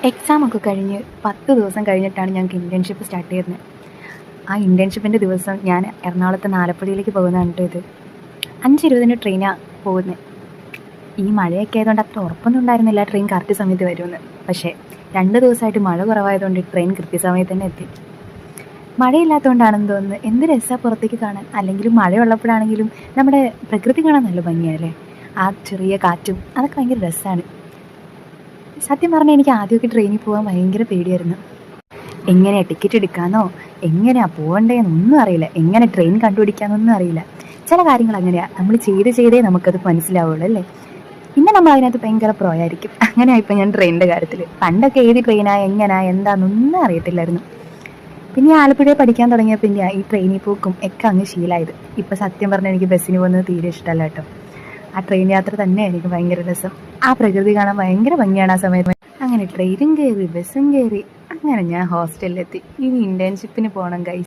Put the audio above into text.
എക്സാമൊക്കെ കഴിഞ്ഞ് 10 ദിവസം കഴിഞ്ഞിട്ടാണ് ഞങ്ങൾക്ക് ഇൻറ്റേൺഷിപ്പ് സ്റ്റാർട്ട് ചെയ്യുന്നത്. ആ ഇൻറ്റേൺഷിപ്പിൻ്റെ ദിവസം ഞാൻ എറണാകുളത്ത് നിന്ന് ആലപ്പുഴയിലേക്ക് പോകുന്നതാണ് കേട്ടോ. ഇത് 5:20 ട്രെയിനാണ് പോകുന്നത്. ഈ മഴയൊക്കെ ആയതുകൊണ്ട് അത്ര ഉറപ്പൊന്നും ഉണ്ടായിരുന്നില്ല ട്രെയിൻ കറക്റ്റ് സമയത്ത് വരുമെന്ന്. പക്ഷേ 2 ദിവസമായിട്ട് മഴ കുറവായതുകൊണ്ട് ട്രെയിൻ കൃത്യസമയത്ത് തന്നെ എത്തി. മഴയില്ലാത്തതുകൊണ്ടാണെന്ന് തോന്നുന്നു. എന്ത് രസമാണ് പുറത്തേക്ക് കാണാൻ. അല്ലെങ്കിലും മഴയുള്ളപ്പോഴാണെങ്കിലും നമ്മുടെ പ്രകൃതി കാണാൻ നല്ല ഭംഗിയല്ലേ. ആ ചെറിയ കാറ്റും അതൊക്കെ ഭയങ്കര രസമാണ്. സത്യം പറഞ്ഞാൽ എനിക്ക് ആദ്യമൊക്കെ ട്രെയിനിൽ പോകാൻ ഭയങ്കര പേടിയായിരുന്നു. എങ്ങനെയാണ് ടിക്കറ്റ് എടുക്കാമെന്നോ എങ്ങനെയാണ് പോകേണ്ടതെന്നൊന്നും അറിയില്ല, എങ്ങനെ ട്രെയിൻ കണ്ടുപിടിക്കാമെന്നൊന്നും അറിയില്ല. ചില കാര്യങ്ങൾ അങ്ങനെയാണ്, നമ്മൾ ചെയ്തേ നമുക്കത് മനസ്സിലാവുള്ളൂ അല്ലേ. പിന്നെ നമ്മൾ അതിനകത്ത് ഭയങ്കര പ്രോ ആയിരിക്കും. അങ്ങനെയാണ് ഇപ്പം ഞാൻ ട്രെയിനിൻ്റെ കാര്യത്തിൽ. പണ്ടൊക്കെ ഏത് ട്രെയിനാണ് എങ്ങനെയാണ് എന്താണെന്നൊന്നും അറിയത്തില്ലായിരുന്നു. പിന്നെ ആലപ്പുഴയിൽ പഠിക്കാൻ തുടങ്ങിയ പിന്നെ ഈ ട്രെയിനിൽ പോക്കും ഒക്കെ അങ്ങ് ശീലമായത്. ഇപ്പം സത്യം പറഞ്ഞാൽ എനിക്ക് ബസ്സിന് പോകുന്നത് തീരെ ഇഷ്ടമല്ല കേട്ടോ. ആ ട്രെയിൻ യാത്ര തന്നെ എനിക്ക് ഭയങ്കര രസം. ആ പ്രകൃതി കാണാൻ ഭയങ്കര ഭംഗിയാണ് ആ സമയത്ത്. അങ്ങനെ ട്രെയിനും കയറി ബസ്സും കയറി അങ്ങനെ ഞാൻ ഹോസ്റ്റലിലെത്തി. ഇനി ഇൻറ്റേൺഷിപ്പിന് പോകണം ഗൈസ്.